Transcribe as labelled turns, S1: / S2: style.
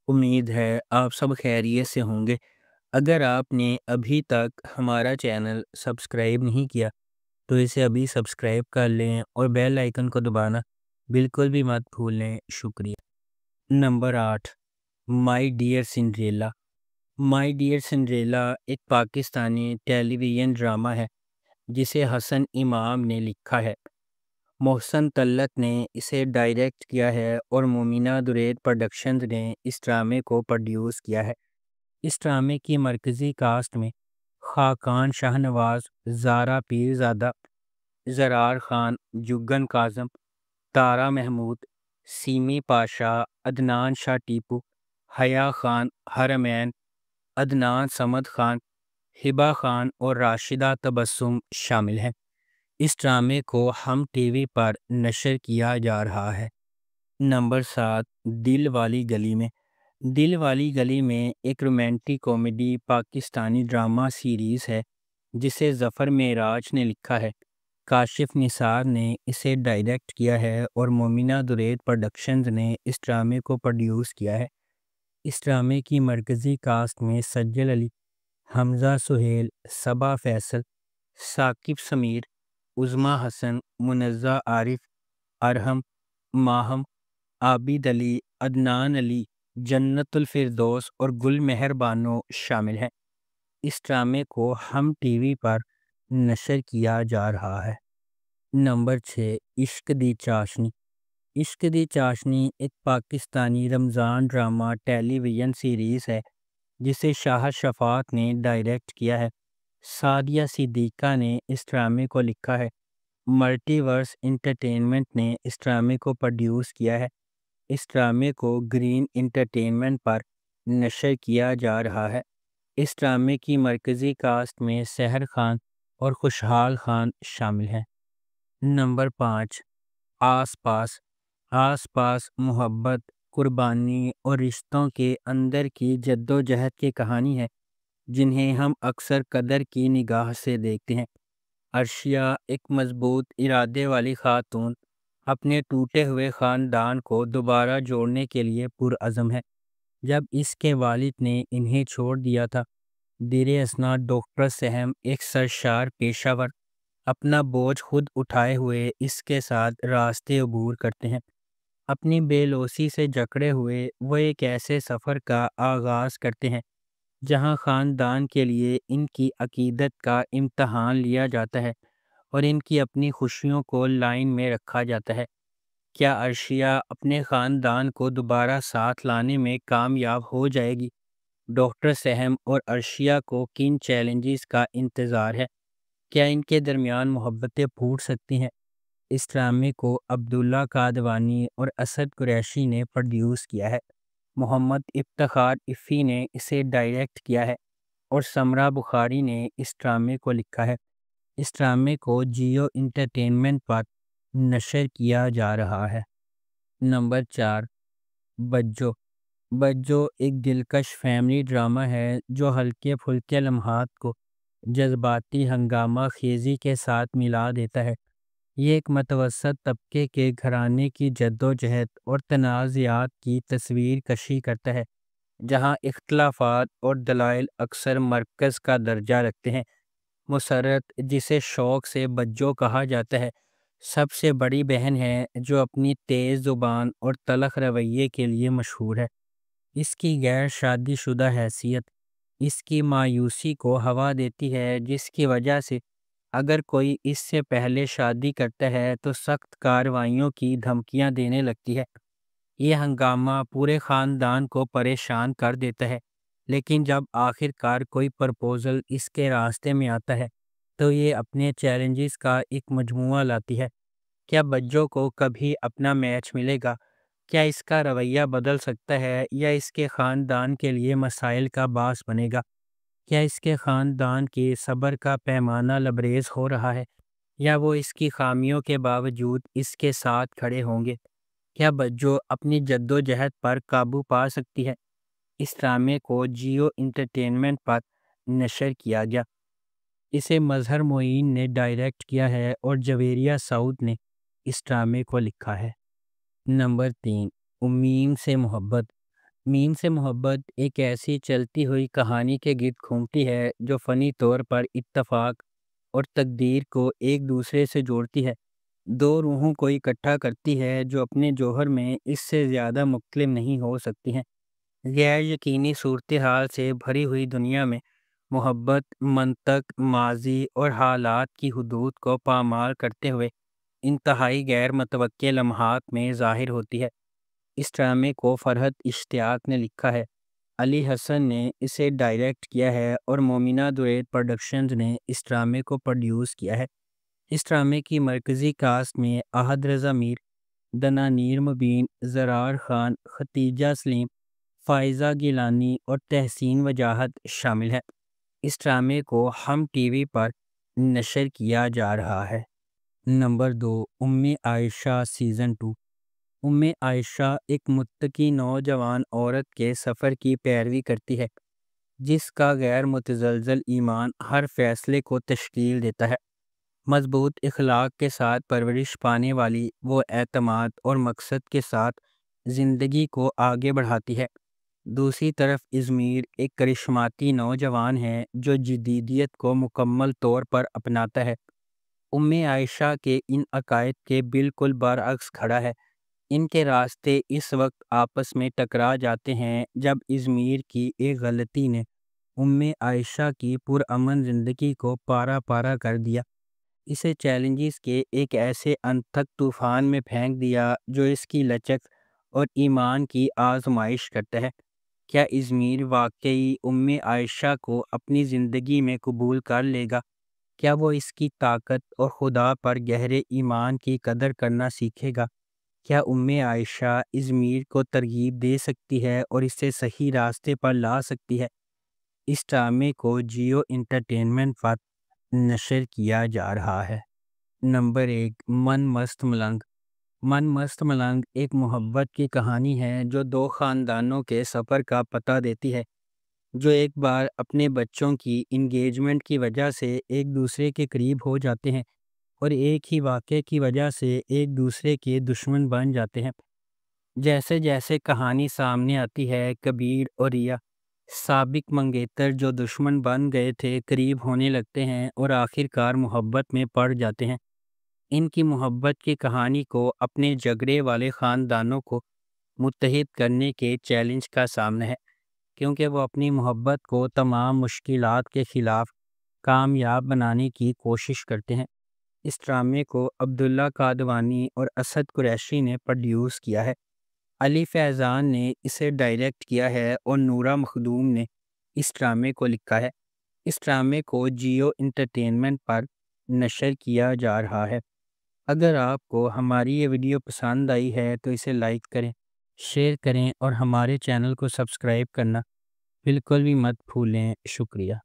S1: امید ہے آپ سب خیریت سے ہوں گے۔ اگر آپ نے ابھی تک ہمارا چینل سبسکرائب نہیں کیا تو اسے ابھی سبسکرائب کر لیں اور بیل آئیکن کو دبانا بالکل بھی مت بھولیں۔ شکریہ۔ Number 8، my dear Cinderella. My dear Cinderella ایک پاکستانی ٹیلی ویژن ڈرامہ ہے جسے حسن امام نے لکھا ہے۔ محسن طلعت نے اسے ڈائریکٹ کیا ہے اور مومنہ درید پروڈکشنز نے اس ڈرامے کو پروڈیوس کیا ہے۔ اس ڈرامے کی مرکزی کاسٹ میں خاقان شاہ نواز، زارا پیرزادہ، زرار خان، جگن کاظم، تارا محمود، سیمی پاشا، عدنان شاہ ٹیپو، حیا خان، حرمین، عدنان سمد خان، ہبہ خان اور راشدہ تبسم شامل ہیں۔ اس ڈرامے کو ہم ٹی وی پر نشر کیا جا رہا ہے۔ نمبر 7، دل والی گلی میں۔ دل والی گلی میں ایک romantic comedy Pakistani drama series ہے جسے ظفر معراج نے لکھا ہے۔ کاشف نثار نے اسے ڈائریکٹ کیا ہے اور مومنہ درید پروڈکشنز نے اس ڈرامے کو پروڈیوس کیا ہے۔ اس ڈرامے کی مرکزی کاسٹ میں سجل علی، حمزہ سہیل، صبا فیصل، ثاقب سمیر، عظمیٰ حسن، منزہ عارف، ارحم، ماہم، عابد علی، عدنان علی، جنت الفردوس اور گل مہر بانو شامل ہیں۔ اس ڈرامے کو ہم ٹی وی پر نشر کیا جا رہا ہے۔ نمبر 6، عشق دی چاشنی۔ عشق دی چاشنی ایک پاکستانی رمضان ڈرامہ ٹیلی ویژن سیریز ہے جسے شاہد شفاعت نے ڈائریکٹ کیا ہے۔ سعدیہ صدیقہ نے اس ڈرامے کو لکھا ہے۔ ملٹی ورس انٹرٹینمنٹ نے اس ڈرامے کو پروڈیوس کیا ہے۔ اس ڈرامے کو گرین انٹرٹینمنٹ پر نشر کیا جا رہا ہے۔ اس ڈرامے کی مرکزی کاسٹ میں سحر خان اور خوشحال خان شامل ہیں۔ نمبر 5، آس پاس۔ آس پاس محبت، قربانی اور رشتوں کے اندر کی جد و جہد کی کہانی ہے جنہیں ہم اکثر قدر کی نگاہ سے دیکھتے ہیں۔ عرشیہ ایک مضبوط ارادے والی خاتون اپنے ٹوٹے ہوئے خاندان کو دوبارہ جوڑنے کے لیے پرعزم ہے۔ جب اس کے والد نے انہیں چھوڑ دیا تھا، دیر اثنا ڈاکٹر سہم ایک سرشار پیشہ ور اپنا بوجھ خود اٹھائے ہوئے اس کے ساتھ راستے عبور کرتے ہیں۔ اپنی بے لوثی سے جکڑے ہوئے وہ ایک ایسے سفر کا آغاز کرتے ہیں جہاں خاندان کے لیے ان کی عقیدت کا امتحان لیا جاتا ہے اور ان کی اپنی خوشیوں کو لائن میں رکھا جاتا ہے۔ کیا عرشیہ اپنے خاندان کو دوبارہ ساتھ لانے میں کامیاب ہو جائے گی؟ ڈاکٹر سہم اور عرشیہ کو کن چیلنجز کا انتظار ہے؟ کیا ان کے درمیان محبتیں پھوٹ سکتی ہیں؟ اس ڈرامے کو عبداللہ قادوانی اور اسد قریشی نے پروڈیوس کیا ہے۔ محمد افتخار افی نے اسے ڈائریکٹ کیا ہے اور سمرہ بخاری نے اس ڈرامے کو لکھا ہے۔ اس ڈرامے کو جیو انٹرٹینمنٹ پر نشر کیا جا رہا ہے۔ نمبر 4، بجو۔ بجو ایک دلکش فیملی ڈرامہ ہے جو ہلکے پھلکے لمحات کو جذباتی ہنگامہ خیزی کے ساتھ ملا دیتا ہے۔ یہ ایک متوسط طبقے کے گھرانے کی جد و جہد اور تنازعات کی تصویر کشی کرتا ہے جہاں اختلافات اور دلائل اکثر مرکز کا درجہ رکھتے ہیں۔ مسرت، جسے شوق سے بجو کہا جاتا ہے، سب سے بڑی بہن ہے جو اپنی تیز زبان اور تلخ رویے کے لیے مشہور ہے۔ اس کی غیر شادی شدہ حیثیت اس کی مایوسی کو ہوا دیتی ہے، جس کی وجہ سے اگر کوئی اس سے پہلے شادی کرتا ہے تو سخت کارروائیوں کی دھمکیاں دینے لگتی ہے۔ یہ ہنگامہ پورے خاندان کو پریشان کر دیتا ہے، لیکن جب آخر کار کوئی پرپوزل اس کے راستے میں آتا ہے تو یہ اپنے چیلنجز کا ایک مجموعہ لاتی ہے۔ کیا بجو کو کبھی اپنا میچ ملے گا؟ کیا اس کا رویہ بدل سکتا ہے یا اس کے خاندان کے لیے مسائل کا باعث بنے گا؟ کیا اس کے خاندان کے صبر کا پیمانہ لبریز ہو رہا ہے یا وہ اس کی خامیوں کے باوجود اس کے ساتھ کھڑے ہوں گے؟ کیا بجو اپنی جد و جہد پر قابو پا سکتی ہے؟ اس ڈرامے کو جیو انٹرٹینمنٹ پر نشر کیا گیا۔ اسے مظہر معین نے ڈائریکٹ کیا ہے اور جویریہ سعود نے اس ڈرامے کو لکھا ہے۔ نمبر 3، امیم سے محبت۔ مین سے محبت ایک ایسی چلتی ہوئی کہانی کے گرد گھومتی ہے جو فنی طور پر اتفاق اور تقدیر کو ایک دوسرے سے جوڑتی ہے۔ دو روحوں کو اکٹھا کرتی ہے جو اپنے جوہر میں اس سے زیادہ مختلف نہیں ہو سکتی ہیں۔ غیر یقینی صورتحال سے بھری ہوئی دنیا میں محبت منطق، ماضی اور حالات کی حدود کو پامال کرتے ہوئے انتہائی غیر متوقع لمحات میں ظاہر ہوتی ہے۔ اس ڈرامے کو فرحت اشتیاق نے لکھا ہے، علی حسن نے اسے ڈائریکٹ کیا ہے اور مومنہ درید پروڈکشنز نے اس ڈرامے کو پروڈیوس کیا ہے۔ اس ڈرامے کی مرکزی کاسٹ میں احد رضا میر، دنانیر مبین، زرار خان، ختیجہ سلیم، فائزہ گیلانی اور تحسین وجاہت شامل ہے۔ اس ڈرامے کو ہم ٹی وی پر نشر کیا جا رہا ہے۔ نمبر 2، ام عائشہ سیزن 2۔ ام عائشہ ایک متقی نوجوان عورت کے سفر کی پیروی کرتی ہے جس کا غیر متزلزل ایمان ہر فیصلے کو تشکیل دیتا ہے۔ مضبوط اخلاق کے ساتھ پرورش پانے والی وہ اعتماد اور مقصد کے ساتھ زندگی کو آگے بڑھاتی ہے۔ دوسری طرف ازمیر ایک کرشماتی نوجوان ہے جو جدیدیت کو مکمل طور پر اپناتا ہے۔ ام عائشہ کے ان عقائد کے بالکل برعکس کھڑا ہے۔ ان کے راستے اس وقت آپس میں ٹکرا جاتے ہیں جب ازمیر کی ایک غلطی نے ام عائشہ کی پرامن زندگی کو پارا پارا کر دیا، اسے چیلنجز کے ایک ایسے انتھک طوفان میں پھینک دیا جو اس کی لچک اور ایمان کی آزمائش کرتا ہے۔ کیا ازمیر واقعی ام عائشہ کو اپنی زندگی میں قبول کر لے گا؟ کیا وہ اس کی طاقت اور خدا پر گہرے ایمان کی قدر کرنا سیکھے گا؟ کیا ام عائشہ ازمیر کو ترغیب دے سکتی ہے اور اسے صحیح راستے پر لا سکتی ہے؟ اس ڈرامے کو جیو انٹرٹینمنٹ پر نشر کیا جا رہا ہے۔ نمبر 1، من مست ملنگ۔ من مست ملنگ ایک محبت کی کہانی ہے جو دو خاندانوں کے سفر کا پتہ دیتی ہے جو ایک بار اپنے بچوں کی انگیجمنٹ کی وجہ سے ایک دوسرے کے قریب ہو جاتے ہیں اور ایک ہی واقعے کی وجہ سے ایک دوسرے کے دشمن بن جاتے ہیں۔ جیسے جیسے کہانی سامنے آتی ہے، کبیر اور ریا، سابق منگیتر جو دشمن بن گئے تھے، قریب ہونے لگتے ہیں اور آخر کار محبت میں پڑ جاتے ہیں۔ ان کی محبت کی کہانی کو اپنے جھگڑے والے خاندانوں کو متحد کرنے کے چیلنج کا سامنا ہے، کیونکہ وہ اپنی محبت کو تمام مشکلات کے خلاف کامیاب بنانے کی کوشش کرتے ہیں۔ اس ڈرامے کو عبداللہ قادوانی اور اسد قریشی نے پروڈیوس کیا ہے۔ علی فیضان نے اسے ڈائریکٹ کیا ہے اور نورہ مخدوم نے اس ڈرامے کو لکھا ہے۔ اس ڈرامے کو جیو انٹرٹینمنٹ پر نشر کیا جا رہا ہے۔ اگر آپ کو ہماری یہ ویڈیو پسند آئی ہے تو اسے لائک کریں، شیئر کریں اور ہمارے چینل کو سبسکرائب کرنا بالکل بھی مت بھولیں۔ شکریہ۔